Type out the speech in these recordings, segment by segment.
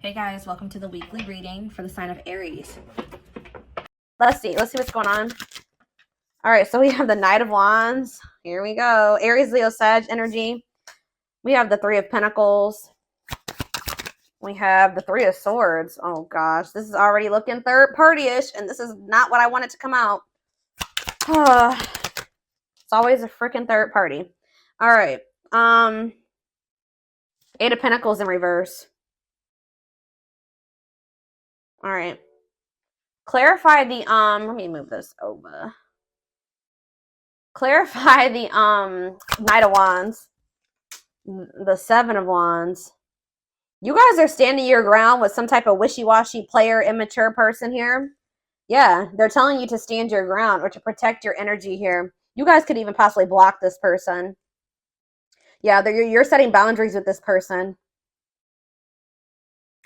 Hey guys, welcome to the weekly reading for the sign of Aries. Let's see what's going on. All right, so we have the Knight of Wands. Here we go. Aries, Leo, Sag energy. We have the Three of Pentacles. We have the Three of Swords. Oh gosh, this is already looking third party-ish, and this is not what I wanted to come out. It's always a freaking third party. All right. Eight of Pentacles in reverse. All right. Clarify the let me move this over. Clarify the Knight of Wands. The Seven of Wands. You guys are standing your ground with some type of wishy-washy player, immature person here. Yeah, they're telling you to stand your ground or to protect your energy here. You guys could even possibly block this person. Yeah, you're setting boundaries with this person.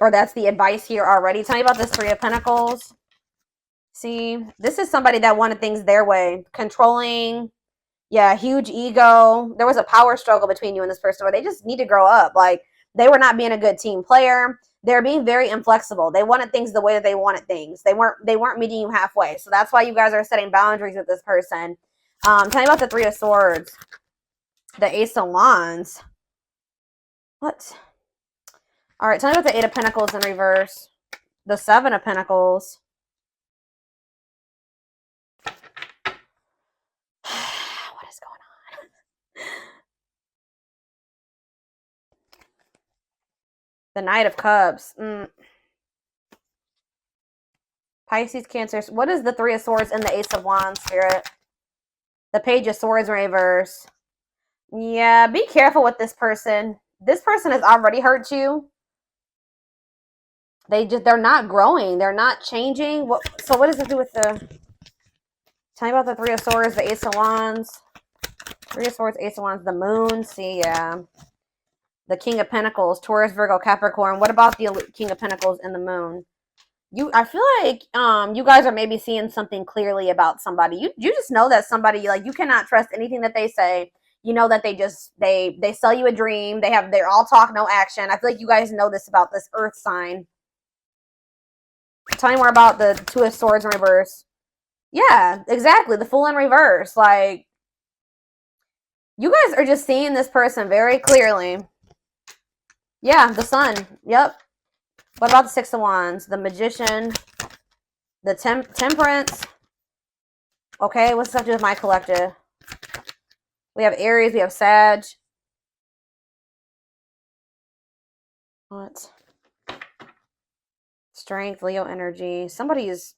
Or that's the advice here already. Tell me about this Three of Pentacles. See, this is somebody that wanted things their way. Controlling. Yeah, huge ego. There was a power struggle between you and this person where they just need to grow up. Like, they were not being a good team player. They're being very inflexible. They wanted things the way that they wanted things. They weren't meeting you halfway. So that's why you guys are setting boundaries with this person. Tell me about the Three of Swords. The Ace of Wands. What? All right, tell me about the Eight of Pentacles in reverse. The Seven of Pentacles. What is going on? The Knight of Cups. Pisces, Cancer. What is the Three of Swords and the Ace of Wands, Spirit? The Page of Swords in reverse. Yeah, be careful with this person. This person has already hurt you. They're not growing. They're not changing. So what does it do with the... Tell me about the Three of Swords, the Ace of Wands. Three of Swords, Ace of Wands, the Moon. See, yeah. The King of Pentacles, Taurus, Virgo, Capricorn. What about the King of Pentacles and the Moon? I feel like you guys are maybe seeing something clearly about somebody. You just know that somebody, like, you cannot trust anything that they say. You know that they sell you a dream. They're all talk, no action. I feel like you guys know this about this Earth sign. Tell me more about the Two of Swords in reverse. Yeah, exactly. The Fool in reverse. Like, you guys are just seeing this person very clearly. Yeah, the Sun. Yep. What about the Six of Wands? The Magician. The Temperance. Okay, what's this have to do with my collective? We have Aries. We have Sag. What? Strength, Leo energy. Somebody is...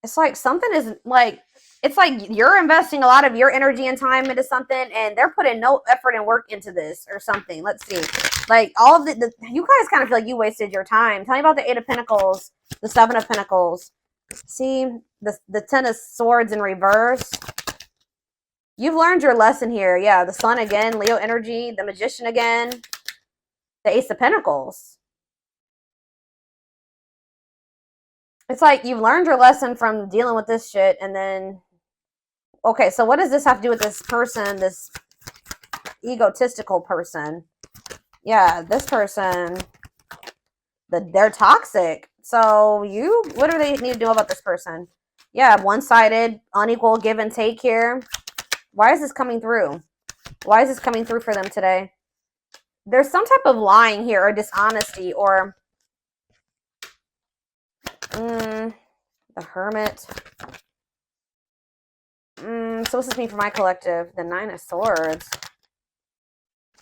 It's like something is like... It's like you're investing a lot of your energy and time into something, and they're putting no effort and work into this or something. Let's see. Like, all of you guys kind of feel like you wasted your time. Tell me about the Eight of Pentacles, the Seven of Pentacles. See, the Ten of Swords in reverse. You've learned your lesson here. Yeah, the Sun again, Leo energy, the Magician again, the Ace of Pentacles. It's like you've learned your lesson from dealing with this shit, and then... Okay, so what does this have to do with this person, this egotistical person? Yeah, this person, they're toxic. So what do they need to do about this person? Yeah, one-sided, unequal give and take here. Why is this coming through? Why is this coming through for them today? There's some type of lying here or dishonesty or... the Hermit. So what's this mean for my collective? The Nine of Swords.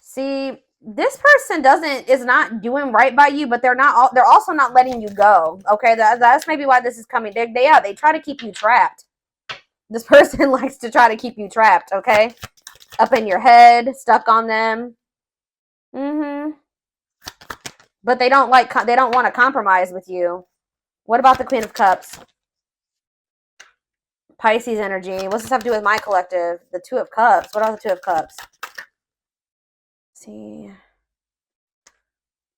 See, this person is not doing right by you, but they're also not letting you go. Okay, that's maybe why this is coming. They try to keep you trapped. This person likes to try to keep you trapped, okay? Up in your head, stuck on them. But they don't want to compromise with you. What about the Queen of Cups? Pisces energy. What's this have to do with my collective? The Two of Cups. What are the Two of Cups? Let's see.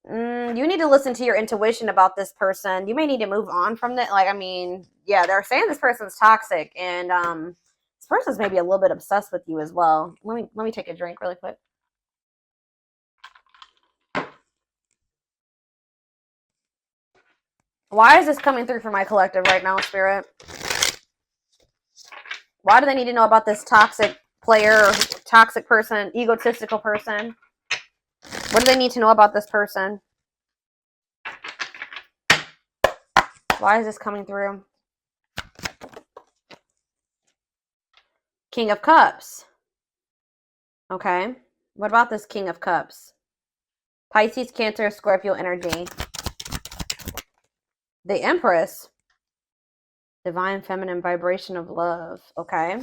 You need to listen to your intuition about this person. You may need to move on from that. Like, I mean, yeah, they're saying this person's toxic, and this person's maybe a little bit obsessed with you as well. Let me take a drink really quick. Why is this coming through for my collective right now, Spirit? Why do they need to know about this toxic player, or toxic person, egotistical person? What do they need to know about this person? Why is this coming through? King of Cups. Okay. What about this King of Cups? Pisces, Cancer, Scorpio energy. The Empress. Divine feminine vibration of love. Okay.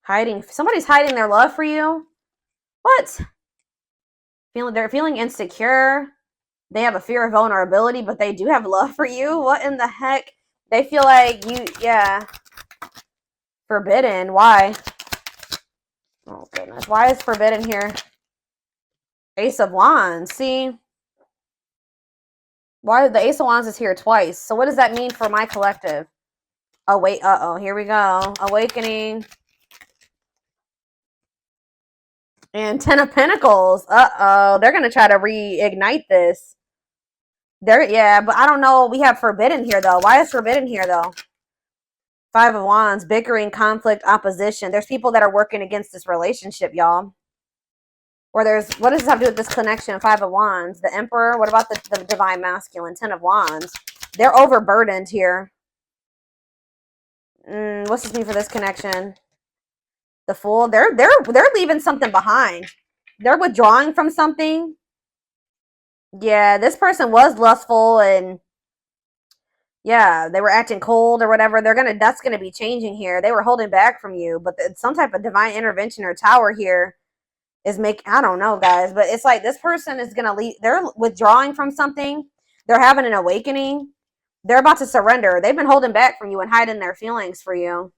Hiding. Somebody's hiding their love for you. What? They're feeling insecure. They have a fear of vulnerability, but they do have love for you. What in the heck? They feel like you, yeah. Forbidden. Why? Oh, goodness. Why is forbidden here? Ace of Wands. See? Why the Ace of Wands is here twice? So what does that mean for my collective? Oh, wait. Uh-oh. Here we go. Awakening. And Ten of Pentacles. Uh-oh. They're going to try to reignite this. Yeah, but I don't know. We have forbidden here, though. Why is forbidden here, though? Five of Wands, bickering, conflict, opposition. There's people that are working against this relationship, y'all. Or what does this have to do with this connection? Five of Wands, the Emperor. What about the Divine Masculine? Ten of Wands. They're overburdened here. What's this mean for this connection? The Fool. They're leaving something behind. They're withdrawing from something. Yeah, this person was lustful and yeah, they were acting cold or whatever. That's gonna be changing here. They were holding back from you, but some type of divine intervention or tower here is I don't know, guys, but it's like this person is gonna leave. They're withdrawing from something. They're having an awakening. They're about to surrender. They've been holding back from you and hiding their feelings for you.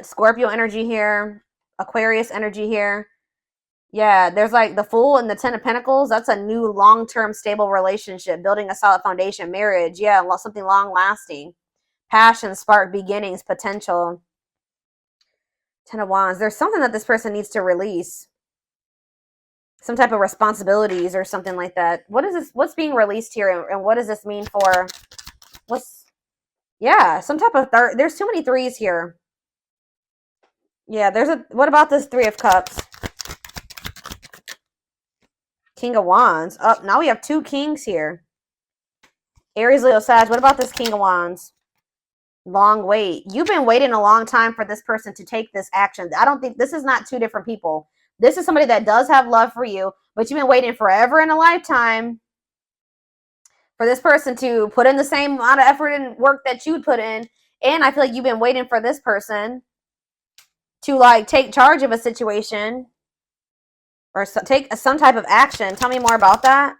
Scorpio energy here, Aquarius energy here. Yeah, there's like the Fool and the Ten of Pentacles. That's a new long-term stable relationship, building a solid foundation, marriage. Yeah, something long-lasting. Passion, spark, beginnings, potential. Ten of Wands. There's something that this person needs to release. Some type of responsibilities or something like that. What is this? What's being released here, and what does this mean for? Yeah, some type of there's too many threes here. Yeah, what about this Three of Cups? King of Wands. Oh, now we have two kings here. Aries, Leo, Sag. What about this King of Wands? Long wait. You've been waiting a long time for this person to take this action. I don't think this is not two different people. This is somebody that does have love for you, but you've been waiting forever in a lifetime for this person to put in the same amount of effort and work that you'd put in. And I feel like you've been waiting for this person to like take charge of a situation or take some type of action. Tell me more about that.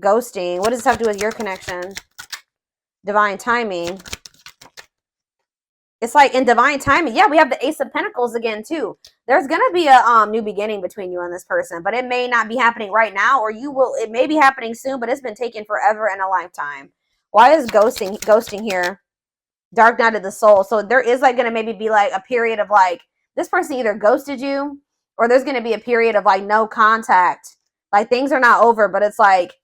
Ghosting. What does this have to do with your connection? Divine timing. It's like in divine timing. Yeah, we have the Ace of Pentacles again, too. There's going to be a new beginning between you and this person, but it may not be happening right now, or it may be happening soon, but it's been taken forever and a lifetime. Why is ghosting here? Dark night of the soul. So there is like going to maybe be like a period of like, this person either ghosted you, or there's going to be a period of like no contact. Like things are not over, but it's like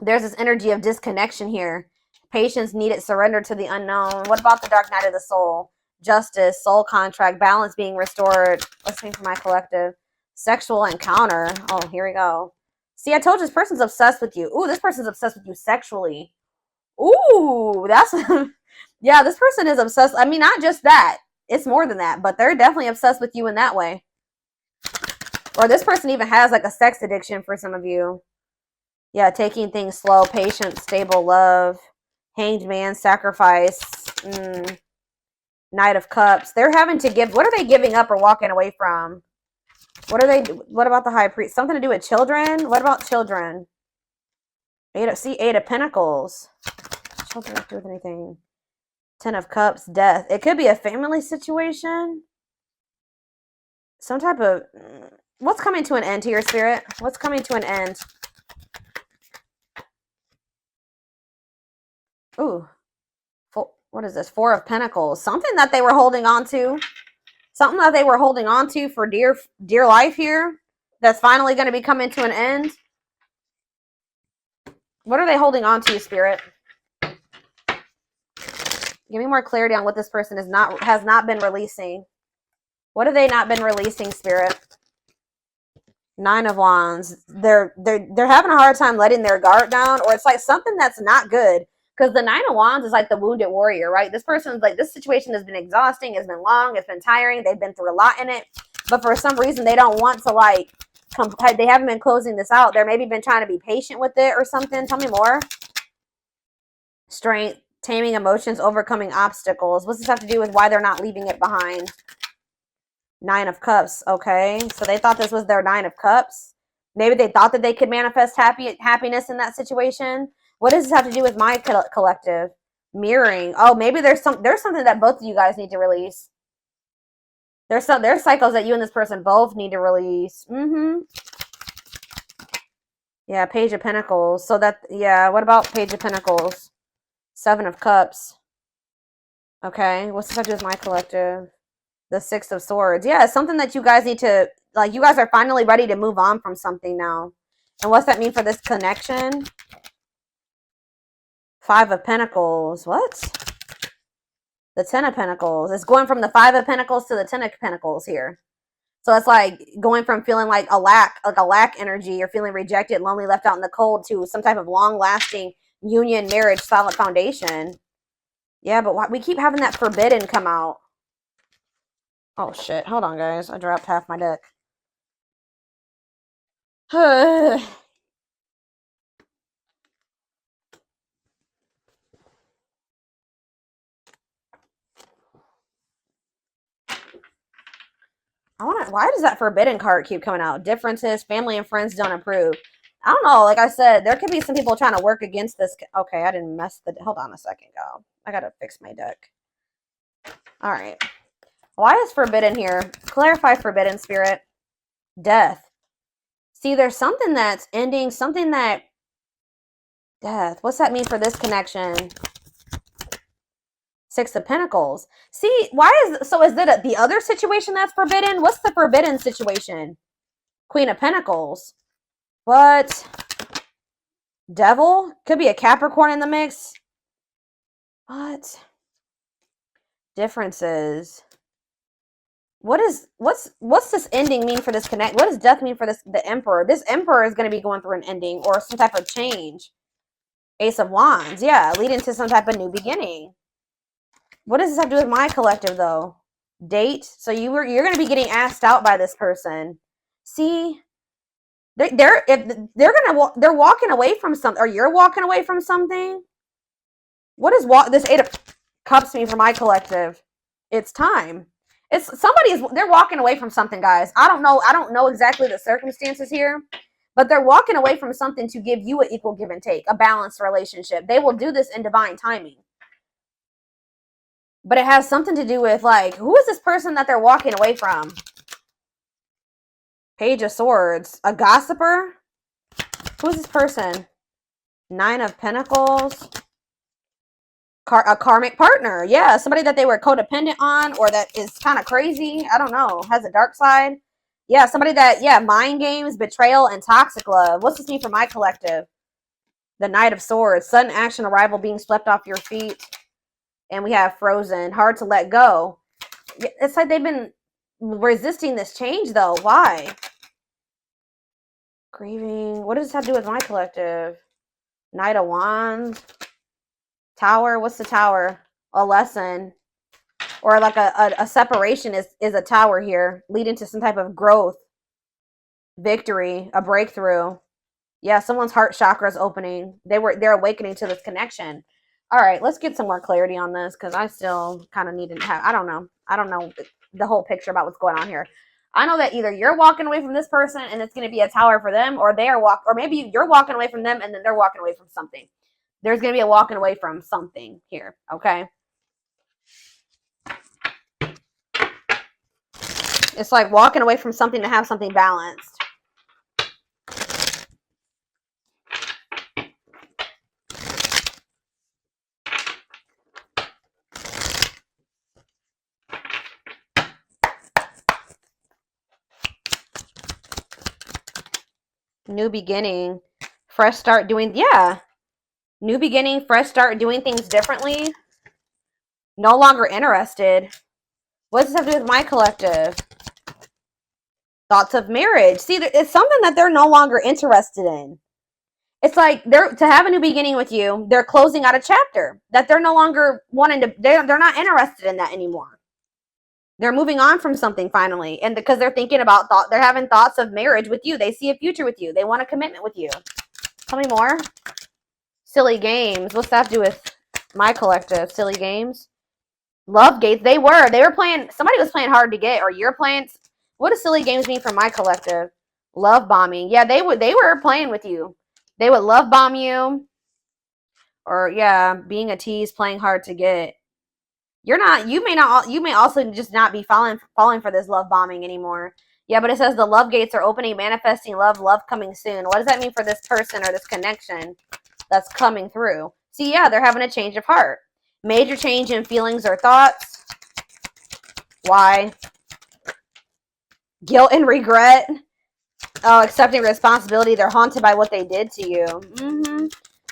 there's this energy of disconnection here. Patience needed, surrender to the unknown. What about the dark night of the soul? Justice, soul contract, balance being restored. Let's see for my collective. Sexual encounter. Oh, here we go. See, I told you this person's obsessed with you. Ooh, this person's obsessed with you sexually. Ooh, that's... yeah, this person is obsessed. I mean, not just that. It's more than that, but they're definitely obsessed with you in that way. Or this person even has like a sex addiction for some of you. Yeah, taking things slow, patient, stable love. Hanged man, sacrifice, Knight of Cups. They're having to give. What are they giving up or walking away from? What about the High Priest? Something to do with children? What about children? Eight of Pentacles. Children don't do with anything. Ten of Cups, death. It could be a family situation. Some type of... What's coming to an end here, Spirit? What's coming to an end? Ooh. What is this? Four of Pentacles. Something that they were holding on to. Something that they were holding on to for dear life here. That's finally going to be coming to an end. What are they holding on to, Spirit? Give me more clarity on what this person has not been releasing. What have they not been releasing, Spirit? 9 of Wands. They're having a hard time letting their guard down, or it's like something that's not good. Because the 9 of Wands is like the wounded warrior, right? This person's like, this situation has been exhausting, it's been long, it's been tiring, they've been through a lot in it. But for some reason, they don't want to like, they haven't been closing this out. They're maybe been trying to be patient with it or something. Tell me more. Strength, taming emotions, overcoming obstacles. What's this have to do with why they're not leaving it behind? 9 of Cups. Okay, so they thought this was their 9 of Cups. Maybe they thought that they could manifest happiness in that situation. What does this have to do with my collective? Mirroring. Oh, maybe there's something that both of you guys need to release. There's cycles that you and this person both need to release. Yeah, Page of Pentacles. So that, yeah, what about Page of Pentacles? 7 of Cups. Okay, what's this have to do with my collective? The 6 of Swords. Yeah, it's something that you guys need to, like, you guys are finally ready to move on from something now. And what's that mean for this connection? 5 of Pentacles. What? The 10 of Pentacles. It's going from the 5 of Pentacles to the 10 of Pentacles here. So it's like going from feeling like a lack energy, or feeling rejected, lonely, left out in the cold, to some type of long-lasting union, marriage, solid foundation. Yeah, but we keep having that forbidden come out. Oh, shit. Hold on, guys. I dropped half my deck. Why does that forbidden card keep coming out? Differences, family and friends don't approve. I don't know. Like I said, there could be some people trying to work against this. Okay, I didn't mess the... Hold on a second, go. I gotta fix my deck. All right. Why is forbidden here? Clarify forbidden, Spirit. Death. See, there's something that's ending, something that... Death. What's that mean for this connection? 6 of Pentacles. See, is it the other situation that's forbidden? What's the forbidden situation? Queen of Pentacles. What? Devil? Could be a Capricorn in the mix. What? Differences. What's this ending mean for this connect? What does death mean for the Emperor? This Emperor is going to be going through an ending or some type of change. Ace of Wands. Yeah, leading to some type of new beginning. What does this have to do with my collective, though? Date. So you're going to be getting asked out by this person. See, they're walking away from something, or you're walking away from something. What does this 8 of Cups mean for my collective? It's time. They're walking away from something, guys. I don't know exactly the circumstances here, but they're walking away from something to give you an equal give and take, a balanced relationship. They will do this in divine timing. But it has something to do with, like, who is this person that they're walking away from? Page of Swords. A gossiper? Who's this person? 9 of Pentacles. A karmic partner. Yeah, somebody that they were codependent on, or that is kind of crazy. I don't know. Has a dark side. Yeah, somebody that, yeah, mind games, betrayal, and toxic love. What's this mean for my collective? The Knight of Swords. Sudden action, arrival, being swept off your feet. And we have Frozen. Hard to let go. It's like they've been resisting this change, though. Why? Grieving. What does this have to do with my collective? Knight of Wands. Tower. What's the Tower? A lesson. Or like a separation is a tower here. Leading to some type of growth. Victory. A breakthrough. Yeah, someone's heart chakra is opening. They're awakening to this connection. All right, let's get some more clarity on this, because I still kind of need to have, I don't know the whole picture about what's going on here. I know that either you're walking away from this person and it's going to be a tower for them, or or maybe you're walking away from them and then they're walking away from something. There's going to be a walking away from something here, okay? It's like walking away from something to have something balanced. New beginning. Fresh start doing, yeah. New beginning, fresh start, doing things differently. No longer interested. What does this have to do with my collective? Thoughts of marriage. See, it's something that they're no longer interested in. It's like they're to have a new beginning with you. They're closing out a chapter that they're no longer wanting to. They're not interested in that anymore. They're moving on from something finally, and because they're thinking about they're having thoughts of marriage with you. They see a future with you. They want a commitment with you. Tell me more. Silly games. What's that have to do with my collective? Silly games. Love gates. They were playing. Somebody was playing hard to get, or you're playing. What does silly games mean for my collective? Love bombing. Yeah, they were playing with you. They would love bomb you, or yeah, being a tease, playing hard to get. You're not. You may not. You may also just not be falling for this love bombing anymore. Yeah, but it says the love gates are opening, manifesting love coming soon. What does that mean for this person or this connection that's coming through? See, yeah, they're having a change of heart. Major change in feelings or thoughts. Why? Guilt and regret. Oh, accepting responsibility. They're haunted by what they did to you.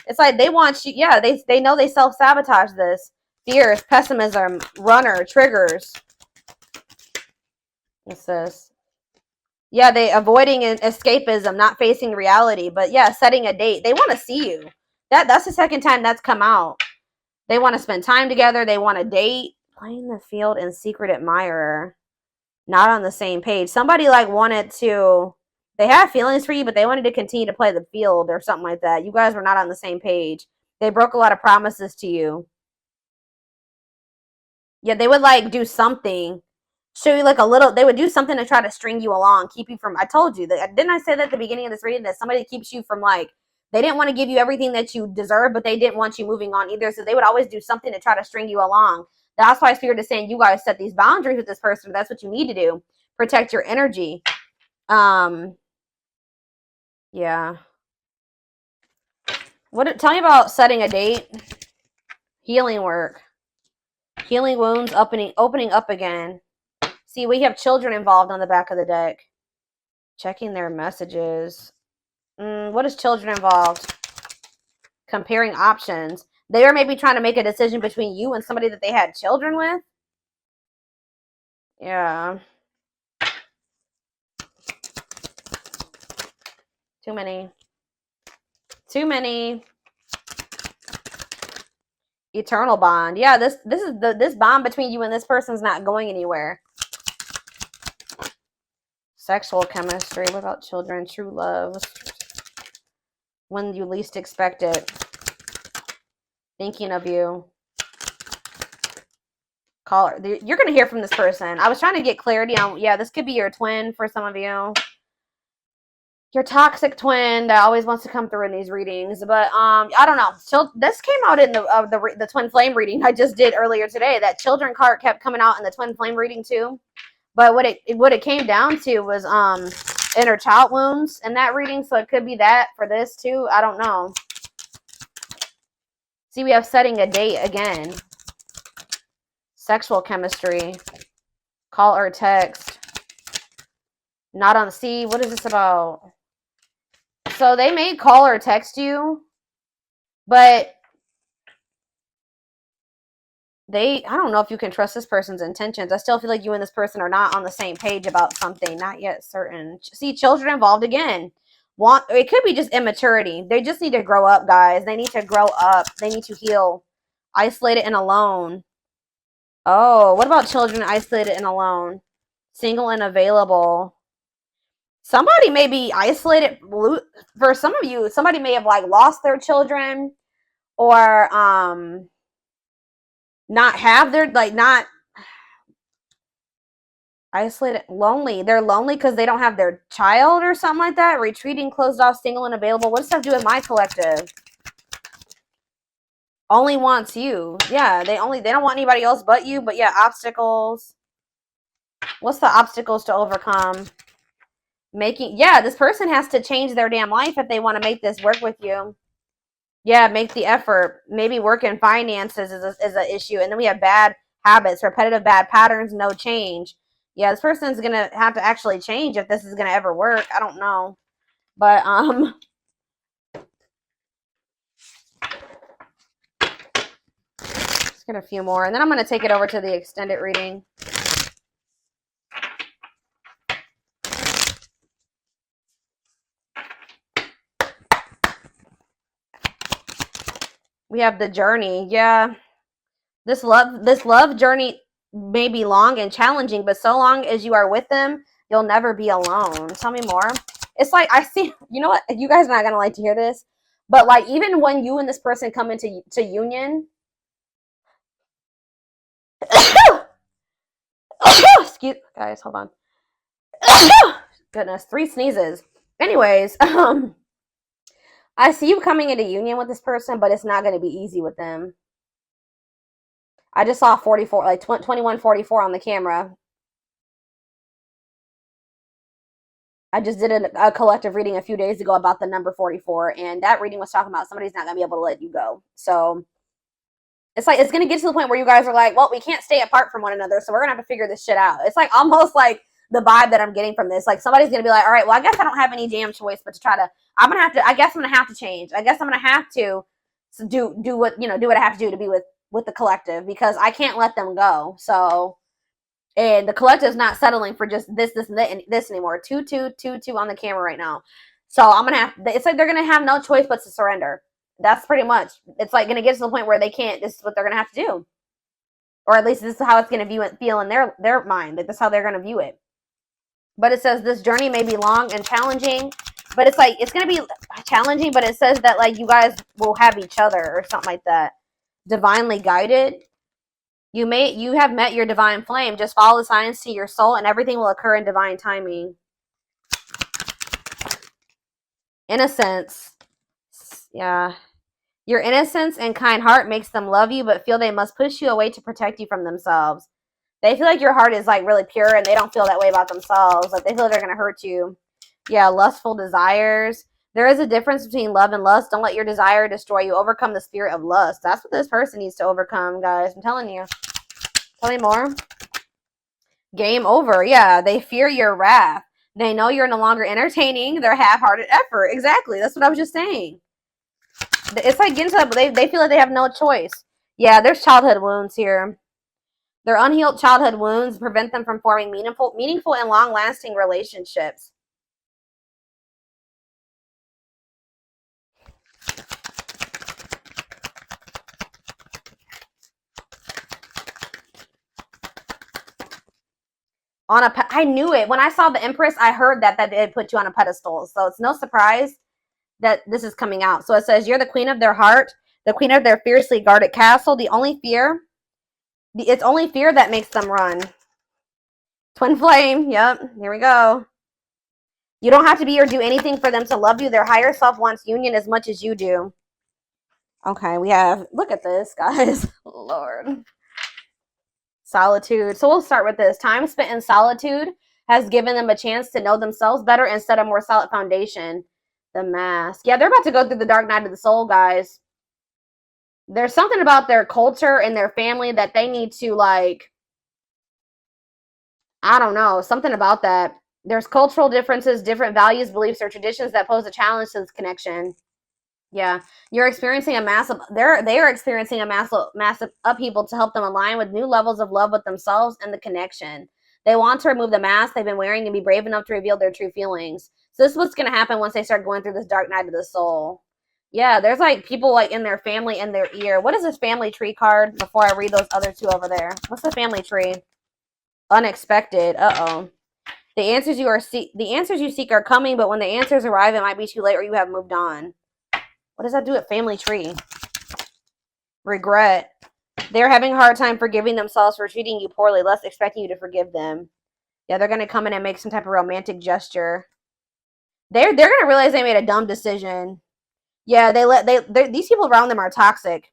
It's like they want you. Yeah, they know they self-sabotage this. Fears, pessimism, runner, triggers. What's this? Yeah, they avoiding escapism, not facing reality. But yeah, setting a date. They want to see you. That's the second time that's come out. They want to spend time together. They want to date. Playing the field and secret admirer. Not on the same page. Somebody like wanted to. They have feelings for you, but they wanted to continue to play the field or something like that. You guys were not on the same page. They broke a lot of promises to you. Yeah, they would like do something. Show you like a little. They would do something to try to string you along, keep you from. I told you that. Didn't I say that at the beginning of this reading that somebody keeps you from like. They didn't want to give you everything that you deserve, but they didn't want you moving on either. So they would always do something to try to string you along. That's why Spirit is saying you guys set these boundaries with this person. That's what you need to do. Protect your energy. Yeah. Tell me about setting a date. Healing work. Healing wounds, opening up again. See, we have children involved on the back of the deck. Checking their messages. What is children involved? Comparing options. They are maybe trying to make a decision between you and somebody that they had children with. Yeah. Too many. Eternal bond. Yeah, this bond between you and this person's not going anywhere. Sexual chemistry. What about children? True love. When you least expect it. Thinking of you. Caller. You're going to hear from this person. I was trying to get clarity on, yeah, this could be your twin for some of you. Your toxic twin that always wants to come through in these readings. But I don't know. So this came out in the twin flame reading I just did earlier today. That children card kept coming out in the twin flame reading too. But what it came down to was inner child wounds in that reading. So it could be that for this too. I don't know. See, we have setting a date again. Sexual chemistry. Call or text. Not on C. What is this about? So they may call or text you, but I don't know if you can trust this person's intentions. I still feel like you and this person are not on the same page about something. Not yet certain. See, children involved again. It could be just immaturity. They just need to grow up, guys. They need to grow up. They need to heal. Isolated and alone. Oh, what about children isolated and alone? Single and available. Somebody may be isolated. For some of you, somebody may have like lost their children or not have their, like, not isolated, lonely. They're lonely because they don't have their child or something like that. Retreating, closed off, single and available. What does that have to do with my collective? Only wants you. Yeah, they don't want anybody else but you. But yeah, obstacles. What's the obstacles to overcome? Yeah, this person has to change their damn life if they want to make this work with you. Yeah, make the effort. Maybe work in finances is an issue. And then we have bad habits, repetitive bad patterns, no change. Yeah, this person's going to have to actually change if this is going to ever work. I don't know. But, get a few more, and then I'm going to take it over to the extended reading. We have the journey. Yeah. This love journey may be long and challenging, but so long as you are with them, you'll never be alone. Tell me more. It's like, I see, you know what? You guys are not going to like to hear this, but like, even when you and this person come into union, excuse, guys, hold on. Goodness, 3 sneezes. Anyways, I see you coming into union with this person, but it's not going to be easy with them. I just saw 44, like 2144 on the camera. I just did a collective reading a few days ago about the number 44, and that reading was talking about somebody's not going to be able to let you go. So it's like, it's going to get to the point where you guys are like, well, we can't stay apart from one another, so we're going to have to figure this shit out. It's like almost like the vibe that I'm getting from this. Like, somebody's going to be like, all right, well, I guess I don't have any damn choice but to try to, I guess I'm going to have to change. I guess I'm going to have to do what, you know, do what I have to do to be with the collective, because I can't let them go. So, and the collective is not settling for just this and this anymore. 2, 2, 2, 2 on the camera right now. So I'm gonna have, it's like they're gonna have no choice but to surrender. That's pretty much, it's like gonna get to the point where they can't, this is what they're gonna have to do. Or at least this is how it's gonna feel in their mind. Like, this is how they're gonna view it. But it says this journey may be long and challenging, but it's like, it's gonna be challenging, but it says that like you guys will have each other or something like that. Divinely guided. You have met your divine flame. Just follow the signs to your soul, and everything will occur in divine timing. Innocence. Yeah. Your innocence and kind heart makes them love you, but feel they must push you away to protect you from themselves. They feel like your heart is like really pure, and they don't feel that way about themselves. Like, they feel they're going to hurt you. Yeah, lustful desires. There is a difference between love and lust. Don't let your desire destroy you. Overcome the spirit of lust. That's what this person needs to overcome, guys. I'm telling you. Tell me more. Game over. Yeah, they fear your wrath. They know you're no longer entertaining their half-hearted effort. Exactly. That's what I was just saying. It's like getting to that, but they feel like they have no choice. Yeah, there's childhood wounds here. Their unhealed childhood wounds prevent them from forming meaningful and long-lasting relationships. I knew it. When I saw the Empress, I heard that they put you on a pedestal. So it's no surprise that this is coming out. So it says, you're the queen of their heart, the queen of their fiercely guarded castle. It's only fear that makes them run. Twin flame. Yep. Here we go. You don't have to be or do anything for them to love you. Their higher self wants union as much as you do. Okay, we have, look at this, guys. Lord. Solitude. So we'll start with this. Time spent in solitude has given them a chance to know themselves better and set a more solid foundation. The mask. Yeah, they're about to go through the dark night of the soul, guys. There's something about their culture and their family that they need to, like, I don't know, something about that. There's cultural differences, different values, beliefs, or traditions that pose a challenge to this connection. Yeah, you're experiencing a massive, they are experiencing a massive upheaval to help them align with new levels of love with themselves and the connection. They want to remove the mask they've been wearing and be brave enough to reveal their true feelings. So this is what's going to happen once they start going through this dark night of the soul. Yeah, there's like people like in their family in their ear. What is this family tree card before I read those other two over there? What's the family tree? Unexpected. Uh-oh. The answers you seek are coming, but when the answers arrive, it might be too late or you have moved on. What does that do at family tree? Regret. They're having a hard time forgiving themselves for treating you poorly, less expecting you to forgive them. Yeah, they're going to come in and make some type of romantic gesture. They're going to realize they made a dumb decision. Yeah, these people around them are toxic.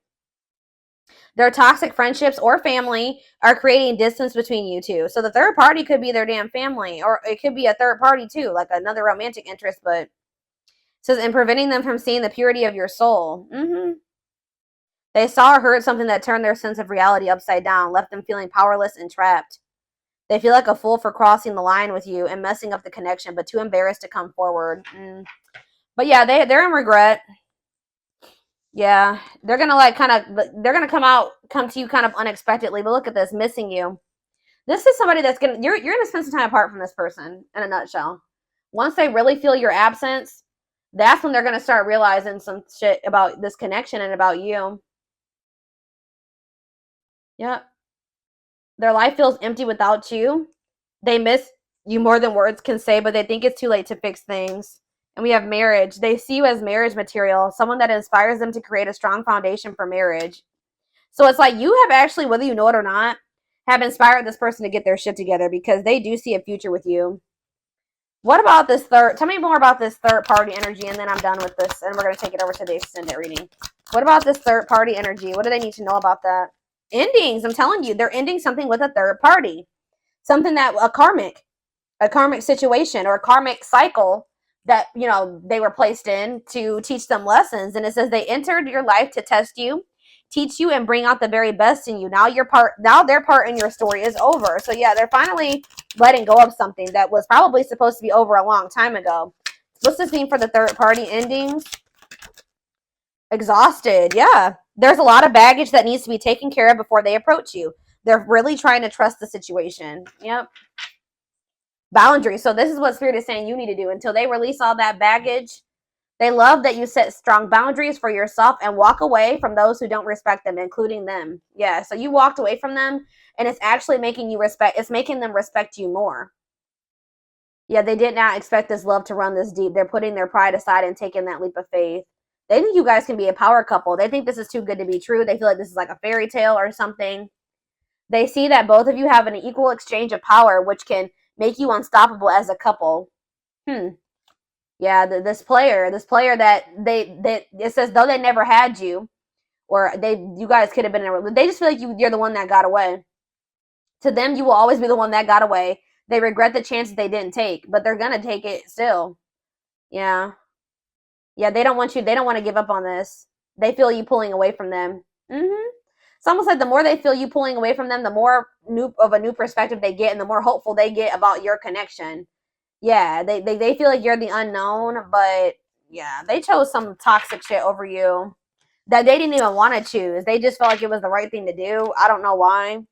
Their toxic friendships or family are creating distance between you two. So the third party could be their damn family, or it could be a third party too, like another romantic interest, but it says, and preventing them from seeing the purity of your soul. They saw or heard something that turned their sense of reality upside down, left them feeling powerless and trapped. They feel like a fool for crossing the line with you and messing up the connection, but too embarrassed to come forward. But yeah, they're in regret. Yeah, they're gonna like they're gonna come to you kind of unexpectedly. But look at this, missing you. This is somebody that's gonna you're gonna spend some time apart from this person in a nutshell. Once they really feel your absence, that's when they're gonna start realizing some shit about this connection and about you. Yep. Their life feels empty without you. They miss you more than words can say, but they think it's too late to fix things. And we have marriage. They see you as marriage material, someone that inspires them to create a strong foundation for marriage. So it's like you have actually, whether you know it or not, have inspired this person to get their shit together because they do see a future with you. What about this third? Tell me more about this third party energy, and then I'm done with this, and we're going to take it over to the extended reading. What about this third party energy? What do they need to know about that? Endings. I'm telling you, they're ending something with a third party. Something that a karmic situation or a karmic cycle that, you know, they were placed in to teach them lessons. And it says they entered your life to test you, teach you, and bring out the very best in you. Now their part in your story is over. So yeah, they're finally letting go of something that was probably supposed to be over a long time ago. What's this mean for the third party endings? Exhausted. Yeah, there's a lot of baggage that needs to be taken care of before they approach you. They're really trying to trust the situation. Yep. Boundaries. So this is what Spirit is saying you need to do until they release all that baggage. They love that you set strong boundaries for yourself and walk away from those who don't respect them, including them. Yeah, so you walked away from them, and it's actually making you respect. It's making them respect you more. Yeah, they did not expect this love to run this deep. They're putting their pride aside and taking that leap of faith. They think you guys can be a power couple. They think this is too good to be true. They feel like this is like a fairy tale or something. They see that both of you have an equal exchange of power, which can make you unstoppable as a couple. Yeah, this player that it says though they never had you, or you guys could have been in a, they just feel like you're the one that got away. To them, you will always be the one that got away. They regret the chances they didn't take, but they're gonna take it still. Yeah, yeah, they don't want to give up on this. They feel you pulling away from them. It's almost like the more they feel you pulling away from them, the more of a new perspective they get, and the more hopeful they get about your connection. Yeah, they feel like you're the unknown, but yeah, they chose some toxic shit over you that they didn't even want to choose. They just felt like it was the right thing to do. I don't know why.